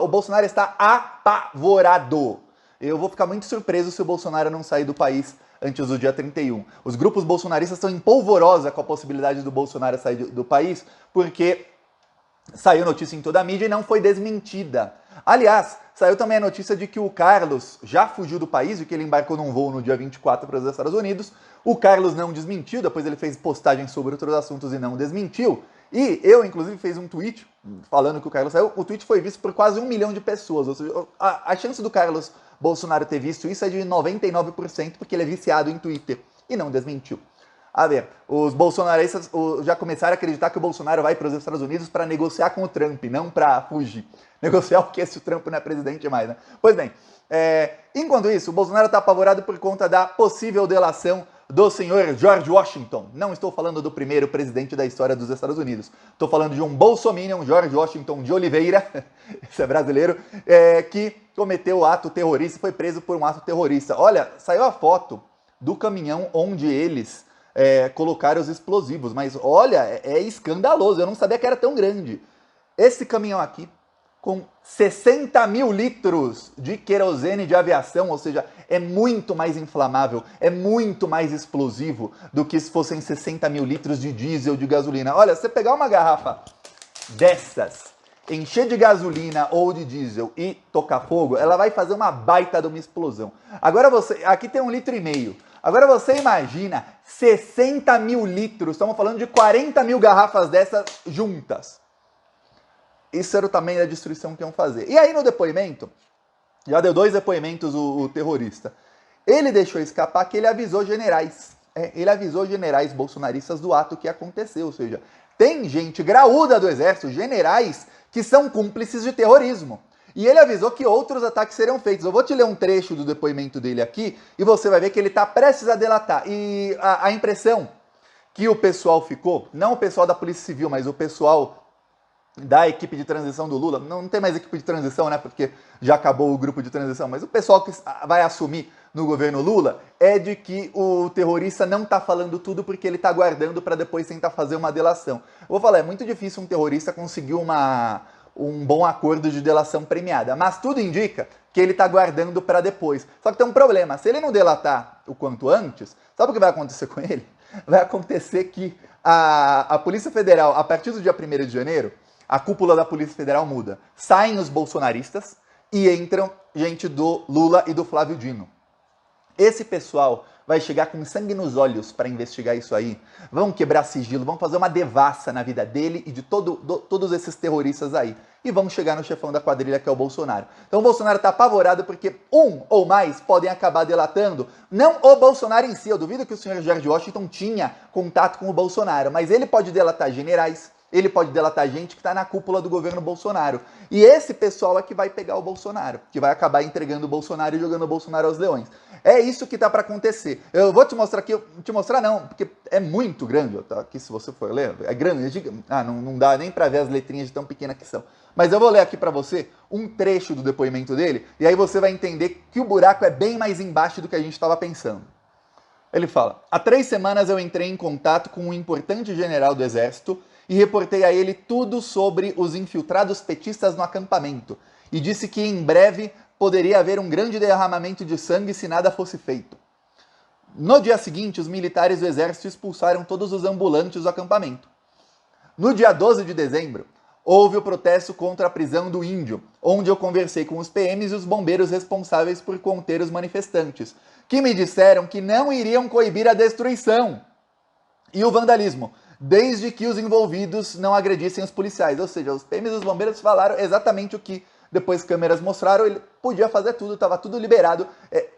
O Bolsonaro está apavorado. Eu vou ficar muito surpreso se o Bolsonaro não sair do país antes do dia 31. Os grupos bolsonaristas estão em polvorosa com a possibilidade do Bolsonaro sair do país, porque saiu notícia em toda a mídia e não foi desmentida. Aliás, saiu também a notícia de que o Carlos já fugiu do país e que ele embarcou num voo no dia 24 para os Estados Unidos. O Carlos não desmentiu, depois ele fez postagem sobre outros assuntos e não desmentiu. E eu, inclusive, fiz um tweet falando que o Carlos saiu. O tweet foi visto por quase 1 milhão de pessoas. Ou seja, a chance do Carlos Bolsonaro ter visto isso é de 99%, porque ele é viciado em Twitter e não desmentiu. A ver, os bolsonaristas já começaram a acreditar que o Bolsonaro vai para os Estados Unidos para negociar com o Trump, não para fugir. Negociar o que se o Trump não é presidente mais, né? Pois bem, enquanto isso, o Bolsonaro está apavorado por conta da possível delação do senhor George Washington. Não estou falando do primeiro presidente da história dos Estados Unidos. Estou falando de um bolsominion, George Washington de Oliveira, esse é brasileiro, que cometeu o ato terrorista e foi preso por um ato terrorista. Olha, saiu a foto do caminhão onde eles colocaram os explosivos, mas olha, é escandaloso, eu não sabia que era tão grande. Esse caminhão aqui, com 60 mil litros de querosene de aviação, ou seja, é muito mais inflamável, é muito mais explosivo do que se fossem 60 mil litros de diesel, de gasolina. Olha, você pegar uma garrafa dessas, encher de gasolina ou de diesel e tocar fogo, ela vai fazer uma baita de uma explosão. Agora aqui tem 1,5 litro. Agora você imagina 60 mil litros, estamos falando de 40 mil garrafas dessas juntas. Isso era o tamanho da destruição que iam fazer. E aí no depoimento, já deu 2 depoimentos o terrorista. Ele deixou escapar que ele avisou generais. Ele avisou generais bolsonaristas do ato que aconteceu. Ou seja, tem gente graúda do exército, generais, que são cúmplices de terrorismo. E ele avisou que outros ataques seriam feitos. Eu vou te ler um trecho do depoimento dele aqui e você vai ver que ele está prestes a delatar. E a impressão que o pessoal ficou, não o pessoal da Polícia Civil, mas o pessoal da equipe de transição do Lula, não tem mais equipe de transição, né, porque já acabou o grupo de transição, mas o pessoal que vai assumir no governo Lula é de que o terrorista não está falando tudo porque ele está guardando para depois tentar fazer uma delação. Eu vou falar, é muito difícil um terrorista conseguir um bom acordo de delação premiada, mas tudo indica que ele está guardando para depois. Só que tem um problema, se ele não delatar o quanto antes, sabe o que vai acontecer com ele? Vai acontecer que a Polícia Federal, a partir do dia 1º de janeiro, a cúpula da Polícia Federal muda. Saem os bolsonaristas e entram gente do Lula e do Flávio Dino. Esse pessoal vai chegar com sangue nos olhos para investigar isso aí. Vão quebrar sigilo, vão fazer uma devassa na vida dele e de todos esses terroristas aí. E vão chegar no chefão da quadrilha, que é o Bolsonaro. Então o Bolsonaro está apavorado porque um ou mais podem acabar delatando, não o Bolsonaro em si. Eu duvido que o senhor George Washington tinha contato com o Bolsonaro, mas ele pode delatar generais, ele pode delatar gente que está na cúpula do governo Bolsonaro. E esse pessoal é que vai pegar o Bolsonaro, que vai acabar entregando o Bolsonaro e jogando o Bolsonaro aos leões. É isso que está para acontecer. Eu vou te mostrar aqui, te mostrar não, porque é muito grande. Tá? Aqui, se você for ler, é grande, é gigante. Não dá nem para ver as letrinhas de tão pequenas que são. Mas eu vou ler aqui para você um trecho do depoimento dele, e aí você vai entender que o buraco é bem mais embaixo do que a gente estava pensando. Ele fala: há 3 semanas eu entrei em contato com um importante general do exército e reportei a ele tudo sobre os infiltrados petistas no acampamento, e disse que em breve poderia haver um grande derramamento de sangue se nada fosse feito. No dia seguinte, os militares do exército expulsaram todos os ambulantes do acampamento. No dia 12 de dezembro, houve o protesto contra a prisão do índio, onde eu conversei com os PMs e os bombeiros responsáveis por conter os manifestantes, que me disseram que não iriam coibir a destruição e o vandalismo, desde que os envolvidos não agredissem os policiais. Ou seja, os PMs e os bombeiros falaram exatamente o que depois câmeras mostraram, ele podia fazer tudo, estava tudo liberado.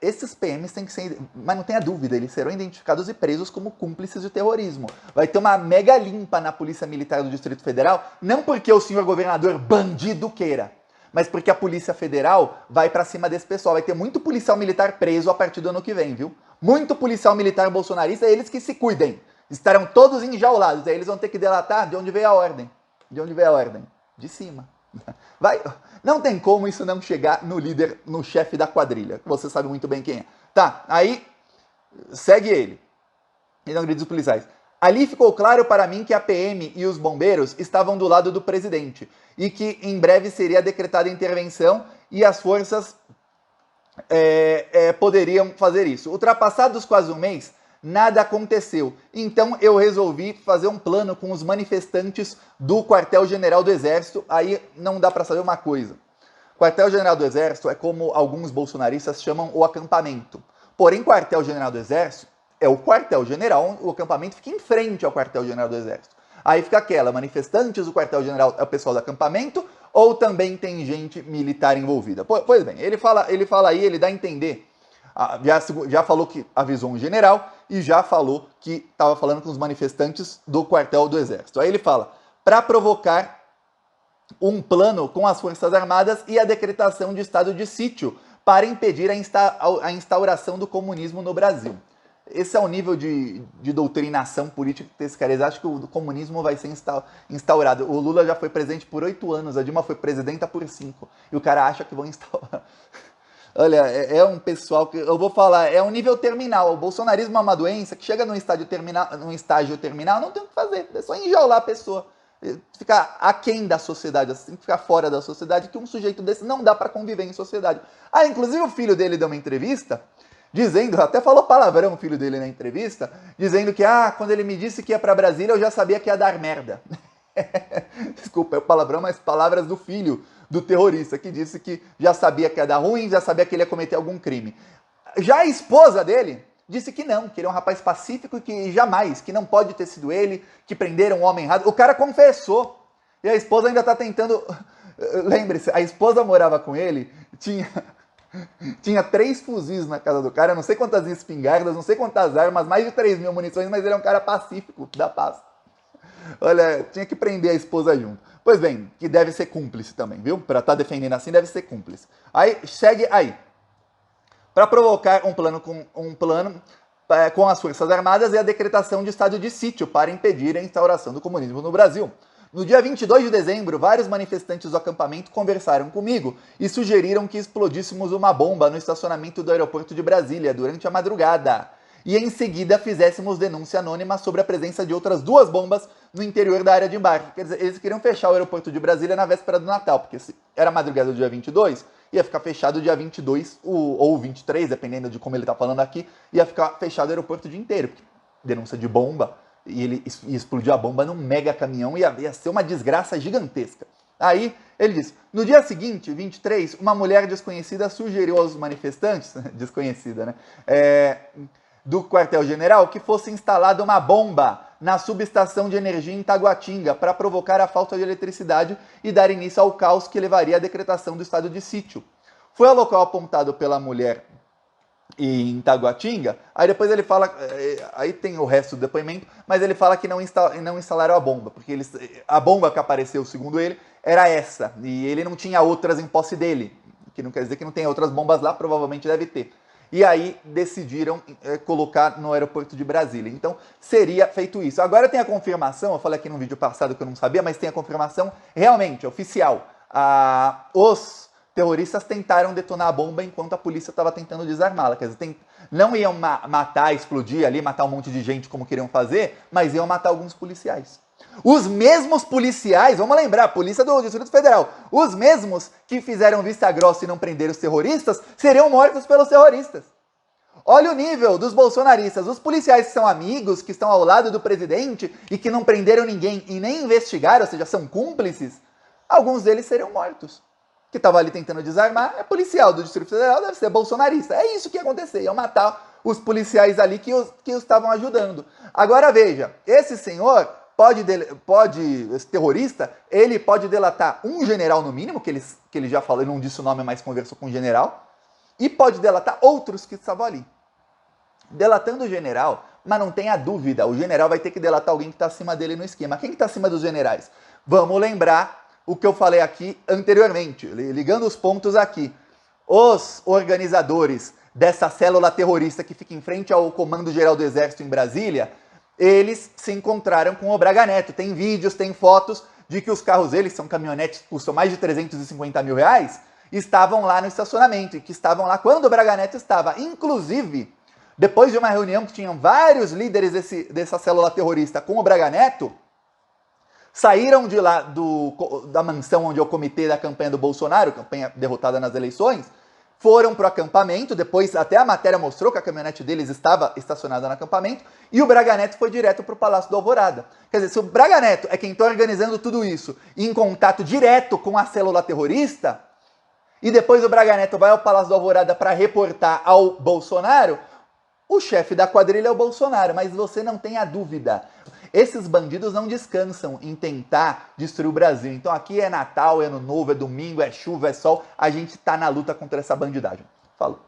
Esses PMs têm que ser, mas não tenha dúvida, eles serão identificados e presos como cúmplices de terrorismo. Vai ter uma mega limpa na Polícia Militar do Distrito Federal, não porque o senhor governador bandido queira, mas porque a Polícia Federal vai para cima desse pessoal. Vai ter muito policial militar preso a partir do ano que vem, viu? Muito policial militar bolsonarista, eles que se cuidem. Estarão todos enjaulados, aí eles vão ter que delatar de onde veio a ordem. De onde veio a ordem? De cima. Não tem como isso não chegar no líder, no chefe da quadrilha. Você sabe muito bem quem é. Tá, aí segue ele. Ele não agride os policiais. Ali ficou claro para mim que a PM e os bombeiros estavam do lado do presidente e que em breve seria decretada intervenção e as forças poderiam fazer isso. Ultrapassados quase um mês, nada aconteceu. Então eu resolvi fazer um plano com os manifestantes do quartel-general do Exército. Aí não dá para saber uma coisa. Quartel-general do Exército é como alguns bolsonaristas chamam o acampamento. Porém, quartel-general do Exército é o quartel-general, o acampamento fica em frente ao quartel-general do Exército. Aí fica aquela, manifestantes do quartel-general é o pessoal do acampamento, ou também tem gente militar envolvida. Pois bem, ele fala aí, ele dá a entender, já falou que avisou um general e já falou que estava falando com os manifestantes do quartel do Exército. Aí ele fala, para provocar um plano com as Forças Armadas e a decretação de estado de sítio para impedir a instauração do comunismo no Brasil. Esse é o nível de doutrinação política que esses caras acham que o comunismo vai ser instaurado. O Lula já foi presidente por 8 anos, a Dilma foi presidenta por 5. E o cara acha que vão instaurar. Olha, é um pessoal que, eu vou falar, é um nível terminal. O bolsonarismo é uma doença que chega num estágio terminal, não tem o que fazer. É só enjaular a pessoa. Ficar aquém da sociedade, assim, ficar fora da sociedade, que um sujeito desse não dá para conviver em sociedade. Ah, inclusive o filho dele deu uma entrevista, dizendo, até falou palavrão o filho dele na entrevista, dizendo que, quando ele me disse que ia para Brasília, eu já sabia que ia dar merda. Desculpa, é o palavrão, mas palavras do filho do terrorista, que disse que já sabia que ia dar ruim, já sabia que ele ia cometer algum crime. Já a esposa dele disse que não, que ele é um rapaz pacífico e que jamais, que não pode ter sido ele, que prenderam um homem errado. O cara confessou. E a esposa ainda tá tentando... Lembre-se, a esposa morava com ele, tinha 3 fuzis na casa do cara, não sei quantas espingardas, não sei quantas armas, mais de 3 mil munições, mas ele é um cara pacífico, da paz. Olha, tinha que prender a esposa junto. Pois bem, que deve ser cúmplice também, viu? Pra estar defendendo assim, deve ser cúmplice. Aí, segue aí. Para provocar um plano com as Forças Armadas e a decretação de estado de sítio para impedir a instauração do comunismo no Brasil. No dia 22 de dezembro, vários manifestantes do acampamento conversaram comigo e sugeriram que explodíssemos uma bomba no estacionamento do aeroporto de Brasília durante a madrugada. E em seguida fizéssemos denúncia anônima sobre a presença de outras 2 bombas no interior da área de embarque. Quer dizer, eles queriam fechar o aeroporto de Brasília na véspera do Natal, porque se era madrugada do dia 22, ia ficar fechado dia 22 ou 23, dependendo de como ele tá falando aqui, ia ficar fechado o aeroporto o dia inteiro. Porque denúncia de bomba, e ele ia explodir a bomba num mega caminhão, ia ser uma desgraça gigantesca. Aí ele diz, no dia seguinte, 23, uma mulher desconhecida sugeriu aos manifestantes, desconhecida, né, do quartel-general, que fosse instalada uma bomba na subestação de energia em Taguatinga para provocar a falta de eletricidade e dar início ao caos que levaria à decretação do estado de sítio. Foi ao local apontado pela mulher em Taguatinga, aí depois ele fala, aí tem o resto do depoimento, mas ele fala que não instalaram a bomba, porque a bomba que apareceu, segundo ele, era essa, e ele não tinha outras em posse dele, que não quer dizer que não tem outras bombas lá, provavelmente deve ter. E aí decidiram colocar no aeroporto de Brasília. Então seria feito isso. Agora tem a confirmação, eu falei aqui no vídeo passado que eu não sabia, mas tem a confirmação realmente, oficial. Os terroristas tentaram detonar a bomba enquanto a polícia estava tentando desarmá-la. Quer dizer, não iam matar, explodir ali, matar um monte de gente como queriam fazer, mas iam matar alguns policiais. Os mesmos policiais, vamos lembrar, a polícia do Distrito Federal, os mesmos que fizeram vista grossa e não prenderam os terroristas, seriam mortos pelos terroristas. Olha o nível dos bolsonaristas, os policiais que são amigos, que estão ao lado do presidente e que não prenderam ninguém e nem investigaram, ou seja, são cúmplices, alguns deles seriam mortos. Que estava ali tentando desarmar, é policial do Distrito Federal, deve ser bolsonarista. É isso que ia acontecer, iam matar os policiais ali que os estavam ajudando. Agora veja, esse senhor... esse terrorista, ele pode delatar um general no mínimo, que ele já falou, ele não disse o nome, mas conversou com um general, e pode delatar outros que estavam ali. Delatando o general, mas não tenha dúvida, o general vai ter que delatar alguém que está acima dele no esquema. Quem está acima dos generais? Vamos lembrar o que eu falei aqui anteriormente, ligando os pontos aqui. Os organizadores dessa célula terrorista que fica em frente ao Comando Geral do Exército em Brasília, eles se encontraram com o Braga Neto. Tem vídeos, tem fotos de que os carros deles, são caminhonetes que custam mais de 350 mil reais, estavam lá no estacionamento, e que estavam lá quando o Braga Neto estava. Inclusive, depois de uma reunião que tinham vários líderes dessa célula terrorista com o Braga Neto, saíram de lá da mansão onde é o comitê da campanha do Bolsonaro, campanha derrotada nas eleições, foram para o acampamento, depois até a matéria mostrou que a caminhonete deles estava estacionada no acampamento, e o Braga Neto foi direto para o Palácio do Alvorada. Quer dizer, se o Braga Neto é quem está organizando tudo isso, em contato direto com a célula terrorista, e depois o Braga Neto vai ao Palácio do Alvorada para reportar ao Bolsonaro, o chefe da quadrilha é o Bolsonaro, mas você não tenha dúvida. Esses bandidos não descansam em tentar destruir o Brasil. Então aqui é Natal, é Ano Novo, é domingo, é chuva, é sol. A gente tá na luta contra essa bandidagem. Falou.